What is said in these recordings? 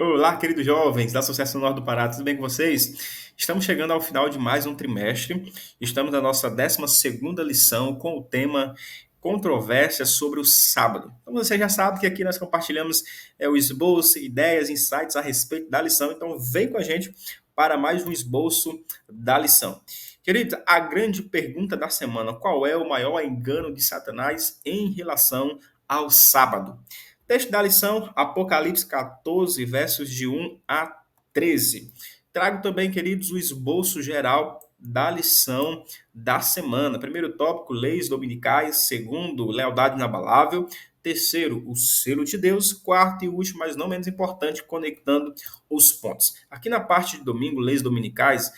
Olá, queridos jovens da Associação Norte do Pará, tudo bem com vocês? Estamos chegando ao final de mais um trimestre. Estamos na nossa 12ª lição com o tema controvérsias sobre o sábado. Então você já sabe que aqui nós compartilhamos o esboço, ideias, insights a respeito da lição. Então vem com a gente para mais um esboço da lição. Querido, a grande pergunta da semana: qual é o maior engano de Satanás em relação ao sábado? Texto da lição, Apocalipse 14, versos de 1 a 13. Trago também, queridos, o esboço geral da lição da semana. Primeiro tópico, leis dominicais. Segundo, lealdade inabalável. Terceiro, o selo de Deus. Quarto e último, mas não menos importante, conectando os pontos. Aqui na parte de domingo, leis dominicais,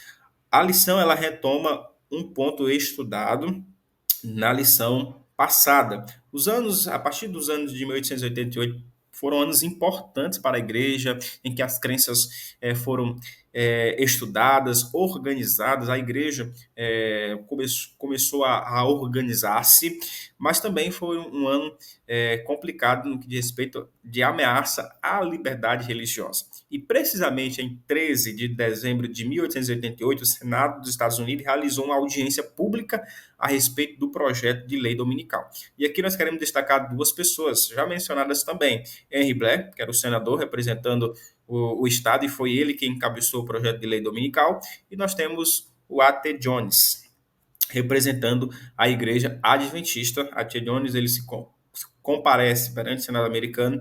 a lição ela retoma um ponto estudado na lição passada. A partir dos anos de 1888, foram anos importantes para a igreja, em que as crenças foram estudadas, organizadas. A igreja começou a organizar-se, mas também foi um ano complicado no que diz respeito de ameaça à liberdade religiosa. E precisamente em 13 de dezembro de 1888, o Senado dos Estados Unidos realizou uma audiência pública a respeito do projeto de lei dominical. E aqui nós queremos destacar duas pessoas, já mencionadas também. Henry Blair, que era o senador representando o Estado, e foi ele quem encabeçou o projeto de lei dominical. E nós temos o A.T. Jones, representando a igreja adventista. A.T. Jones ele se comparece perante o Senado americano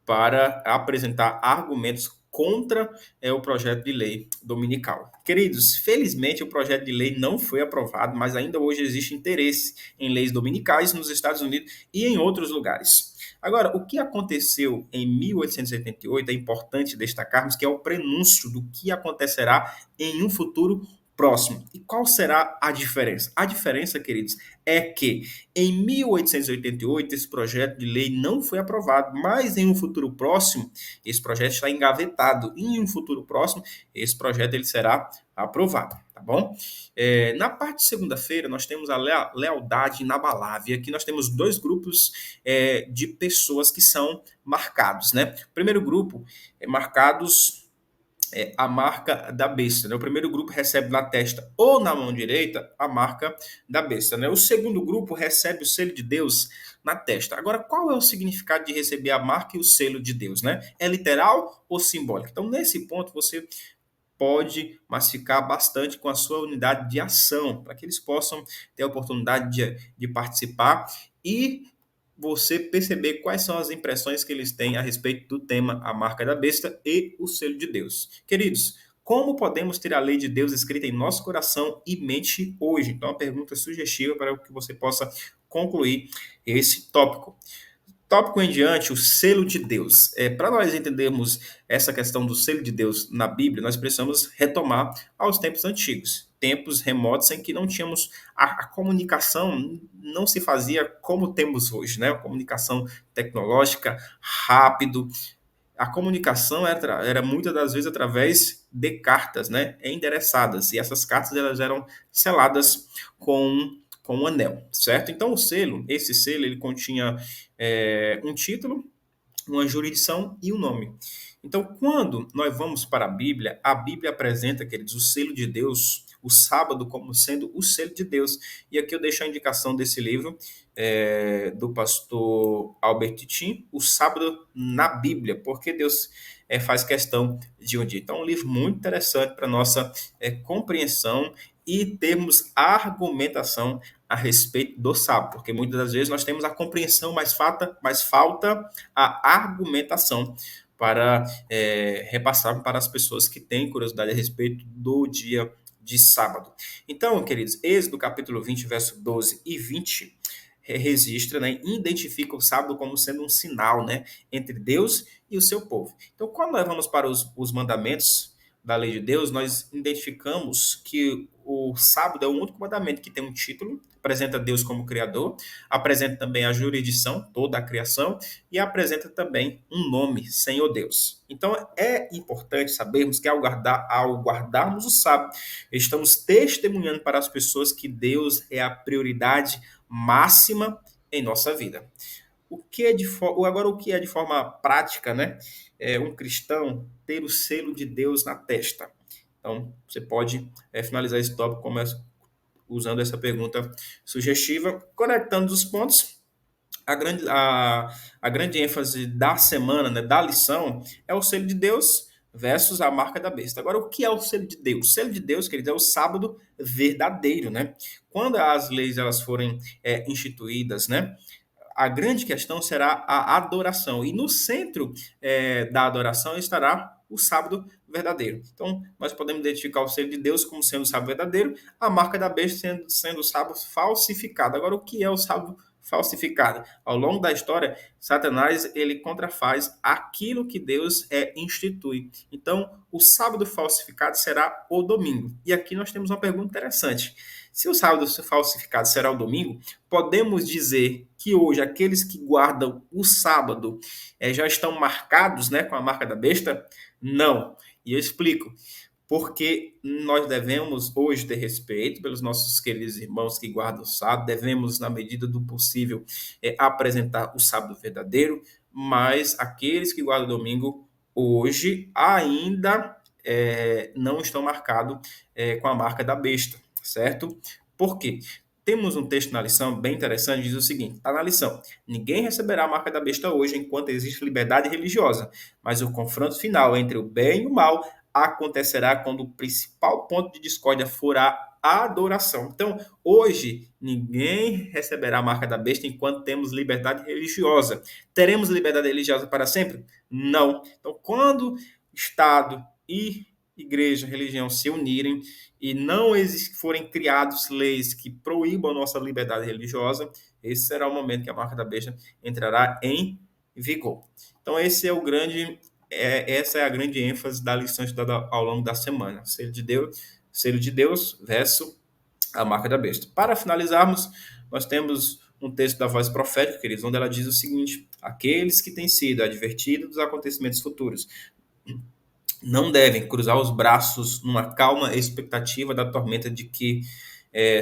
para apresentar argumentos contra o projeto de lei dominical. Queridos, felizmente o projeto de lei não foi aprovado, mas ainda hoje existe interesse em leis dominicais nos Estados Unidos e em outros lugares. Agora, o que aconteceu em 1888 é importante destacarmos que é o prenúncio do que acontecerá em um futuro próximo. E qual será a diferença? A diferença, queridos, é que em 1888 esse projeto de lei não foi aprovado, mas em um futuro próximo esse projeto está engavetado. E em um futuro próximo esse projeto ele será aprovado, tá bom? Na parte de segunda-feira nós temos a lealdade inabalável. Aqui nós temos dois grupos de pessoas que são marcados, né? O primeiro grupo é marcados a marca da besta. Né? O primeiro grupo recebe na testa ou na mão direita a marca da besta. Né? O segundo grupo recebe o selo de Deus na testa. Agora, qual é o significado de receber a marca e o selo de Deus? Né? É literal ou simbólico? Então, nesse ponto, você pode massificar bastante com a sua unidade de ação, para que eles possam ter a oportunidade de participar e você perceber quais são as impressões que eles têm a respeito do tema A Marca da Besta e o Selo de Deus. Queridos, como podemos ter a lei de Deus escrita em nosso coração e mente hoje? Então, uma pergunta sugestiva para que você possa concluir esse tópico. Tópico em diante, o selo de Deus. Para nós entendermos essa questão do selo de Deus na Bíblia, nós precisamos retomar aos tempos antigos, tempos remotos em que não tínhamos a comunicação, não se fazia como temos hoje, né? A comunicação tecnológica, rápido. A comunicação era muitas das vezes através de cartas, né? Endereçadas, e essas cartas elas eram seladas com um anel, certo? Então o selo, esse selo, ele continha um título, uma jurisdição e um nome. Então, quando nós vamos para a Bíblia apresenta, queridos, o selo de Deus, o sábado como sendo o selo de Deus. E aqui eu deixo a indicação desse livro do pastor Albert Tim, O Sábado na Bíblia, porque Deus faz questão de um dia. Então, é um livro muito interessante para nossa compreensão e termos argumentação a respeito do sábado, porque muitas das vezes nós temos a compreensão, mas falta a argumentação para repassar para as pessoas que têm curiosidade a respeito do dia de sábado. Então, queridos, Êxodo capítulo 20, verso 12 e 20, registra, né, identifica o sábado como sendo um sinal, né, entre Deus e o seu povo. Então, quando nós vamos para os mandamentos da lei de Deus, nós identificamos que o sábado é o único mandamento que tem um título, apresenta Deus como Criador, apresenta também a jurisdição, toda a criação, e apresenta também um nome, Senhor Deus. Então é importante sabermos que ao guardarmos o sábado, estamos testemunhando para as pessoas que Deus é a prioridade máxima em nossa vida. agora o que é de forma prática, né? Um cristão ter o selo de Deus na testa. Então, você pode finalizar esse tópico usando essa pergunta sugestiva, conectando os pontos. A grande ênfase da semana, né, da lição, é o selo de Deus versus a marca da besta. Agora, o que é o selo de Deus? O selo de Deus, querido, é o sábado verdadeiro, né? Quando as leis elas forem instituídas, né? A grande questão será a adoração. E no centro da adoração estará o sábado verdadeiro. Então, nós podemos identificar o selo de Deus como sendo o sábado verdadeiro, a marca da besta sendo o sábado falsificado. Agora, o que é o sábado falsificado? Ao longo da história, Satanás ele contrafaz aquilo que Deus institui. Então, o sábado falsificado será o domingo. E aqui nós temos uma pergunta interessante. Se o sábado falsificado será o domingo, podemos dizer que hoje aqueles que guardam o sábado já estão marcados, né, com a marca da besta? Não. E eu explico. Porque nós devemos hoje ter respeito pelos nossos queridos irmãos que guardam o sábado, devemos, na medida do possível, apresentar o sábado verdadeiro, mas aqueles que guardam o domingo hoje ainda não estão marcados com a marca da besta, certo? Por quê? Temos um texto na lição bem interessante, diz o seguinte, está na lição, ninguém receberá a marca da besta hoje enquanto existe liberdade religiosa, mas o confronto final entre o bem e o mal acontecerá quando o principal ponto de discórdia for a adoração. Então, hoje, ninguém receberá a marca da besta enquanto temos liberdade religiosa. Teremos liberdade religiosa para sempre? Não. Então, quando Estado e igreja, religião se unirem e não forem criadas leis que proíbam a nossa liberdade religiosa, esse será o momento que a marca da besta entrará em vigor. Então, essa é a grande ênfase da lição estudada ao longo da semana. Selo de Deus versus a marca da besta. Para finalizarmos, nós temos um texto da voz profética, queridos, onde ela diz o seguinte: aqueles que têm sido advertidos dos acontecimentos futuros não devem cruzar os braços numa calma expectativa da tormenta de que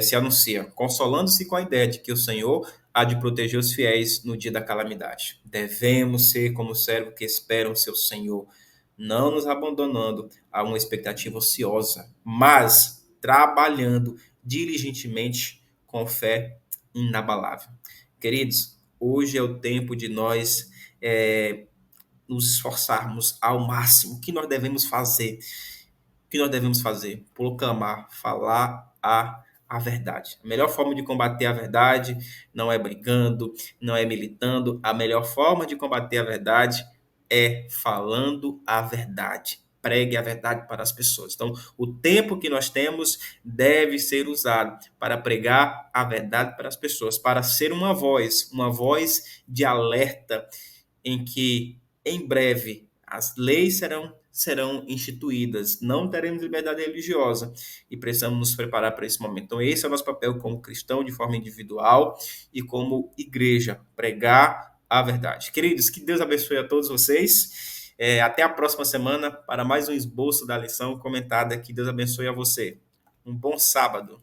se anuncia, consolando-se com a ideia de que o Senhor há de proteger os fiéis no dia da calamidade. Devemos ser como servos que esperam seu Senhor, não nos abandonando a uma expectativa ociosa, mas trabalhando diligentemente com fé inabalável. Queridos, hoje é o tempo de nós nos esforçarmos ao máximo. O que nós devemos fazer? O que nós devemos fazer? Proclamar, falar a verdade. A melhor forma de combater a verdade não é brigando, não é militando. A melhor forma de combater a verdade é falando a verdade. Pregue a verdade para as pessoas. Então, o tempo que nós temos deve ser usado para pregar a verdade para as pessoas, para ser uma voz de alerta em que em breve as leis serão instituídas, não teremos liberdade religiosa e precisamos nos preparar para esse momento. Então, esse é o nosso papel como cristão, de forma individual e como igreja, pregar a verdade. Queridos, que Deus abençoe a todos vocês. Até a próxima semana para mais um esboço da lição comentada. Que Deus abençoe a você. Um bom sábado.